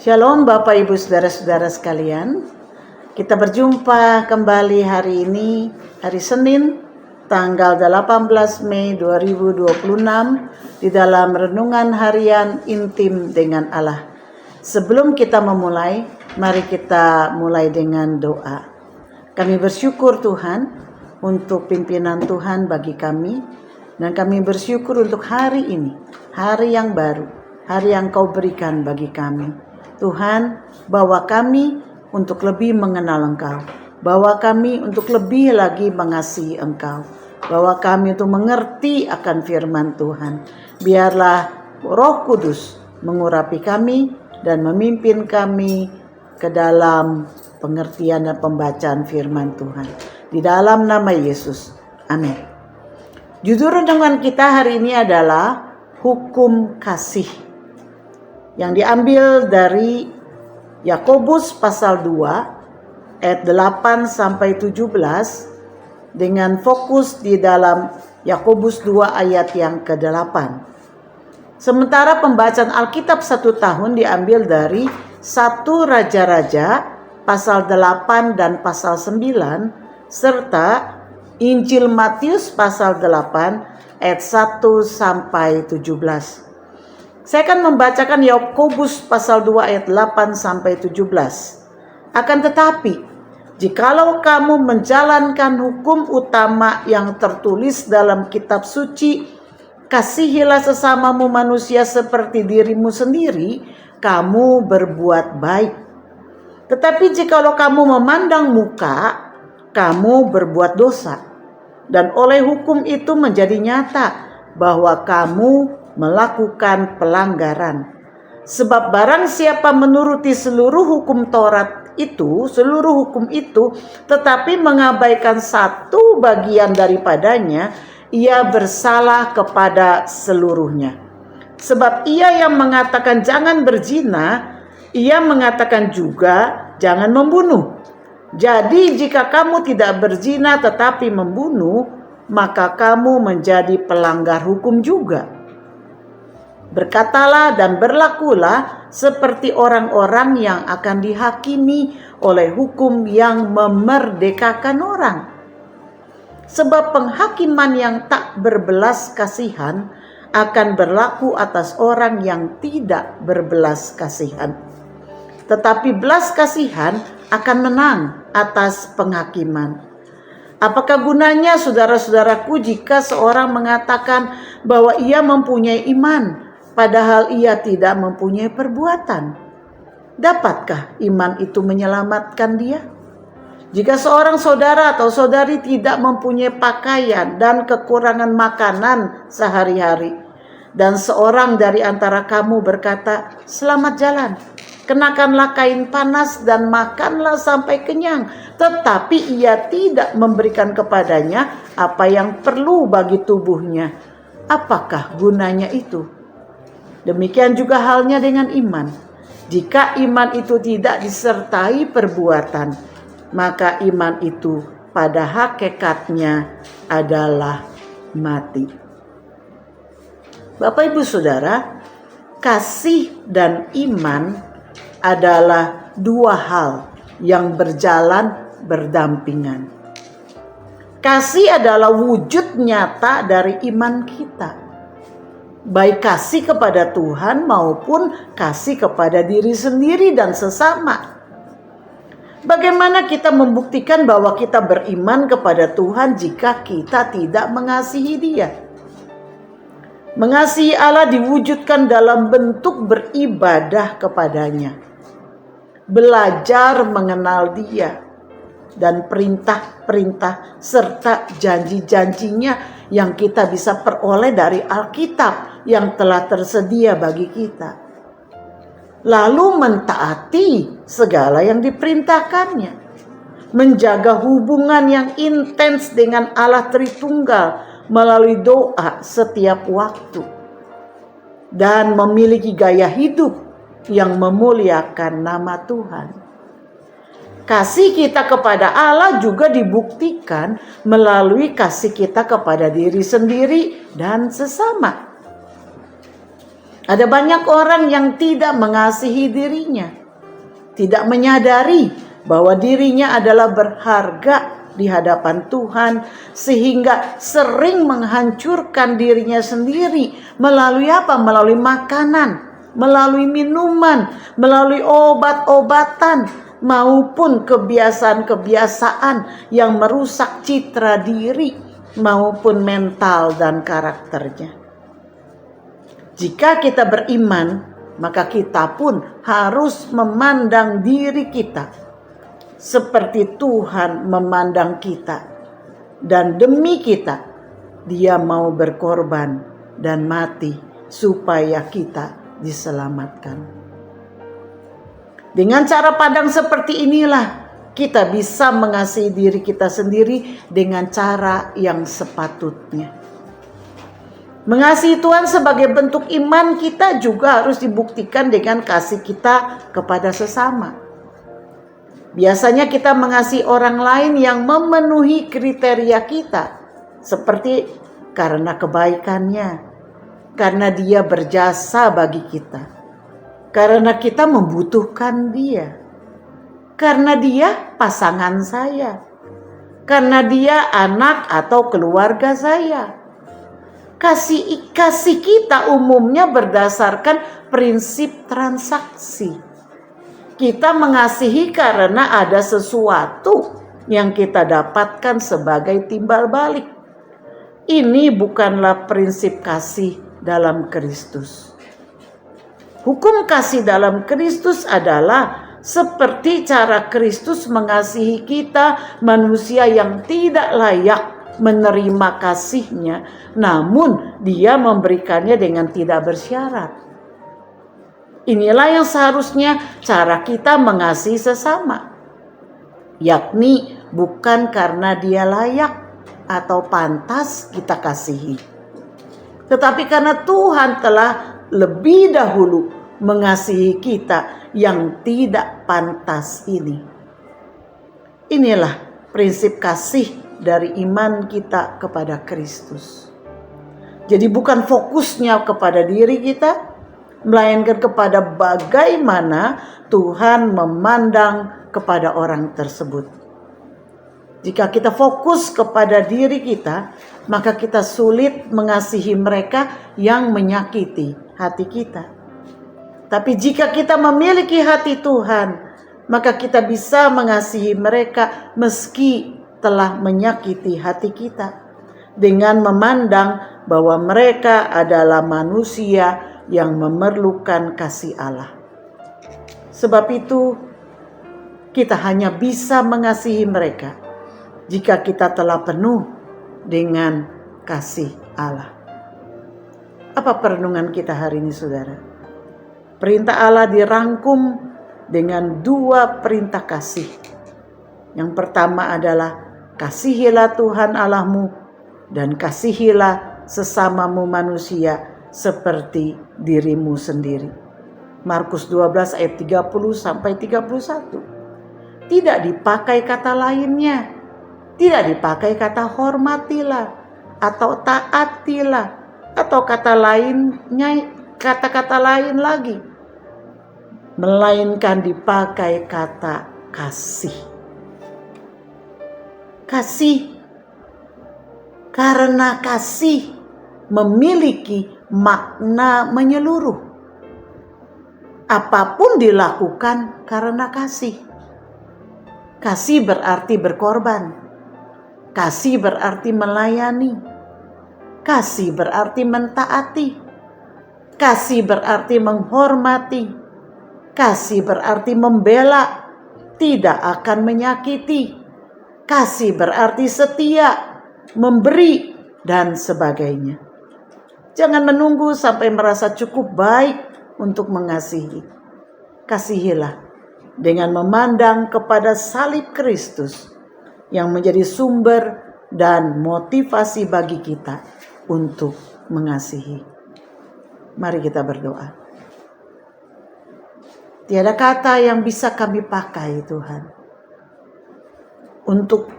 Shalom Bapak Ibu Saudara-saudara sekalian. Kita berjumpa kembali hari ini, hari Senin, tanggal 18 Mei 2026 di dalam renungan harian intim dengan Allah. Sebelum kita memulai, mari kita mulai dengan doa. Kami bersyukur Tuhan untuk pimpinan Tuhan bagi kami, dan kami bersyukur untuk hari ini, hari yang baru, hari yang Kau berikan bagi kami. Tuhan, bawa kami untuk lebih mengenal Engkau. Bawa kami untuk lebih lagi mengasihi Engkau. Bawa kami untuk mengerti akan firman Tuhan. Biarlah Roh Kudus mengurapi kami dan memimpin kami ke dalam pengertian dan pembacaan firman Tuhan. Di dalam nama Yesus. Amin. Judul renungan kita hari ini adalah hukum kasih, yang diambil dari Yakobus pasal 2 ayat 8 sampai 17 dengan fokus di dalam Yakobus 2 ayat yang ke-8. Sementara pembacaan Alkitab 1 tahun diambil dari 1 Raja-Raja pasal 8 dan pasal 9 serta Injil Matius pasal 8 ayat 1 sampai 17. Saya akan membacakan Yakobus pasal 2 ayat 8 sampai 17. Akan tetapi, jikalau kamu menjalankan hukum utama yang tertulis dalam kitab suci, kasihilah sesamamu manusia seperti dirimu sendiri, kamu berbuat baik. Tetapi jikalau kamu memandang muka, kamu berbuat dosa. Dan oleh hukum itu menjadi nyata bahwa kamu melakukan pelanggaran. Sebab barang siapa menuruti seluruh hukum hukum itu, tetapi mengabaikan satu bagian daripadanya, ia bersalah kepada seluruhnya. Sebab ia yang mengatakan jangan berzina, ia mengatakan juga jangan membunuh. Jadi jika kamu tidak berzina tetapi membunuh, maka kamu menjadi pelanggar hukum juga. Berkatalah dan berlakulah seperti orang-orang yang akan dihakimi oleh hukum yang memerdekakan orang. Sebab penghakiman yang tak berbelas kasihan akan berlaku atas orang yang tidak berbelas kasihan. Tetapi belas kasihan akan menang atas penghakiman. Apakah gunanya saudara-saudaraku jika seorang mengatakan bahwa ia mempunyai iman, padahal ia tidak mempunyai perbuatan? Dapatkah iman itu menyelamatkan dia? Jika seorang saudara atau saudari tidak mempunyai pakaian dan kekurangan makanan sehari-hari, dan seorang dari antara kamu berkata, "Selamat jalan, kenakanlah kain panas dan makanlah sampai kenyang," tetapi ia tidak memberikan kepadanya apa yang perlu bagi tubuhnya, apakah gunanya itu? Demikian juga halnya dengan iman. Jika iman itu tidak disertai perbuatan, maka iman itu pada hakikatnya adalah mati. Bapak Ibu Saudara, kasih dan iman adalah dua hal yang berjalan berdampingan. Kasih adalah wujud nyata dari iman kita, baik kasih kepada Tuhan maupun kasih kepada diri sendiri dan sesama. Bagaimana kita membuktikan bahwa kita beriman kepada Tuhan jika kita tidak mengasihi Dia? Mengasihi Allah diwujudkan dalam bentuk beribadah kepadanya, belajar mengenal Dia, dan perintah-perintah serta janji-janjinya yang kita bisa peroleh dari Alkitab yang telah tersedia bagi kita. Lalu mentaati segala yang diperintahkannya, menjaga hubungan yang intens dengan Allah Tritunggal melalui doa setiap waktu, dan memiliki gaya hidup yang memuliakan nama Tuhan. Kasih kita kepada Allah juga dibuktikan melalui kasih kita kepada diri sendiri dan sesama. Ada banyak orang yang tidak mengasihi dirinya, tidak menyadari bahwa dirinya adalah berharga di hadapan Tuhan, sehingga sering menghancurkan dirinya sendiri melalui apa? Melalui makanan, melalui minuman, melalui obat-obatan, maupun kebiasaan-kebiasaan yang merusak citra diri maupun mental dan karakternya. Jika kita beriman, maka kita pun harus memandang diri kita seperti Tuhan memandang kita, dan demi kita Dia mau berkorban dan mati supaya kita diselamatkan. Dengan cara pandang seperti inilah kita bisa mengasihi diri kita sendiri dengan cara yang sepatutnya. Mengasihi Tuhan sebagai bentuk iman kita juga harus dibuktikan dengan kasih kita kepada sesama. Biasanya kita mengasihi orang lain yang memenuhi kriteria kita, seperti karena kebaikannya, karena dia berjasa bagi kita, karena kita membutuhkan dia, karena dia pasangan saya, karena dia anak atau keluarga saya. Kasih kita umumnya berdasarkan prinsip transaksi. Kita mengasihi karena ada sesuatu yang kita dapatkan sebagai timbal balik. Ini bukanlah prinsip kasih dalam Kristus. Hukum kasih dalam Kristus adalah seperti cara Kristus mengasihi kita, manusia yang tidak layak menerima kasihnya, namun Dia memberikannya dengan tidak bersyarat. Inilah yang seharusnya cara kita mengasihi sesama, yakni bukan karena dia layak atau pantas kita kasihi, tetapi karena Tuhan telah lebih dahulu mengasihi kita yang tidak pantas ini. Inilah prinsip kasih dari iman kita kepada Kristus. Jadi bukan fokusnya kepada diri kita, melainkan kepada bagaimana Tuhan memandang kepada orang tersebut. Jika kita fokus kepada diri kita, maka kita sulit mengasihi mereka yang menyakiti hati kita. Tapi jika kita memiliki hati Tuhan, maka kita bisa mengasihi mereka meski telah menyakiti hati kita, dengan memandang bahwa mereka adalah manusia yang memerlukan kasih Allah. Sebab itu, kita hanya bisa mengasihi mereka jika kita telah penuh dengan kasih Allah. Apa perenungan kita hari ini, saudara? Perintah Allah dirangkum dengan 2 perintah kasih. Yang pertama adalah kasihilah Tuhan Allahmu dan kasihilah sesamamu manusia seperti dirimu sendiri. Markus 12 ayat 30 sampai 31. Tidak dipakai kata lainnya. Tidak dipakai kata hormatilah atau taatilah atau kata-kata lain lagi. Melainkan dipakai kata kasih. Kasih, karena kasih memiliki makna menyeluruh. Apapun dilakukan karena kasih. Kasih berarti berkorban. Kasih berarti melayani. Kasih berarti mentaati. Kasih berarti menghormati. Kasih berarti membela, tidak akan menyakiti. Kasih berarti setia, memberi, dan sebagainya. Jangan menunggu sampai merasa cukup baik untuk mengasihi. Kasihilah dengan memandang kepada salib Kristus yang menjadi sumber dan motivasi bagi kita untuk mengasihi. Mari kita berdoa. Tiada kata yang bisa kami pakai, Tuhan, untuk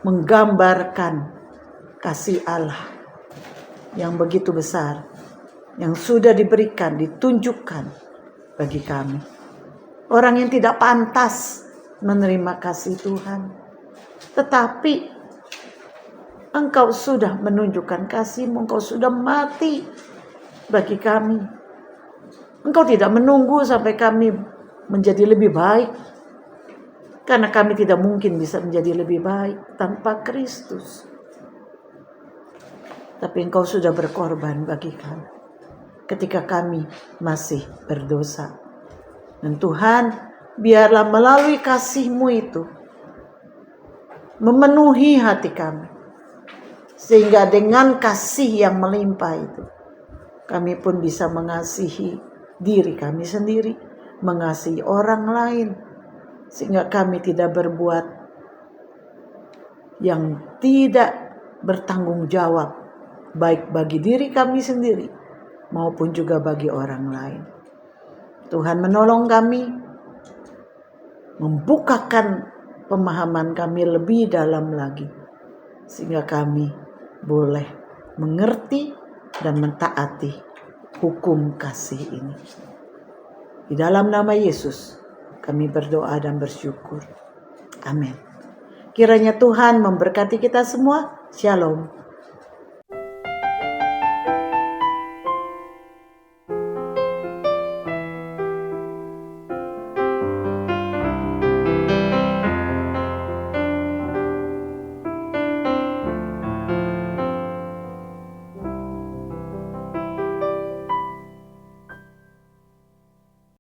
menggambarkan kasih Allah yang begitu besar, yang sudah diberikan, ditunjukkan bagi kami. Orang yang tidak pantas menerima kasih Tuhan. Tetapi Engkau sudah menunjukkan kasih-Mu, Engkau sudah mati bagi kami. Engkau tidak menunggu sampai kami menjadi lebih baik. Karena kami tidak mungkin bisa menjadi lebih baik tanpa Kristus. Tapi Engkau sudah berkorban bagi kami ketika kami masih berdosa. Dan Tuhan, biarlah melalui kasih-Mu itu memenuhi hati kami. Sehingga dengan kasih yang melimpah itu, kami pun bisa mengasihi diri kami sendiri, mengasihi orang lain. Sehingga kami tidak berbuat yang tidak bertanggung jawab, baik bagi diri kami sendiri maupun juga bagi orang lain. Tuhan menolong kami, membukakan pemahaman kami lebih dalam lagi, sehingga kami boleh mengerti dan mentaati hukum kasih ini. Di dalam nama Yesus kami berdoa dan bersyukur. Amin. Kiranya Tuhan memberkati kita semua. Shalom.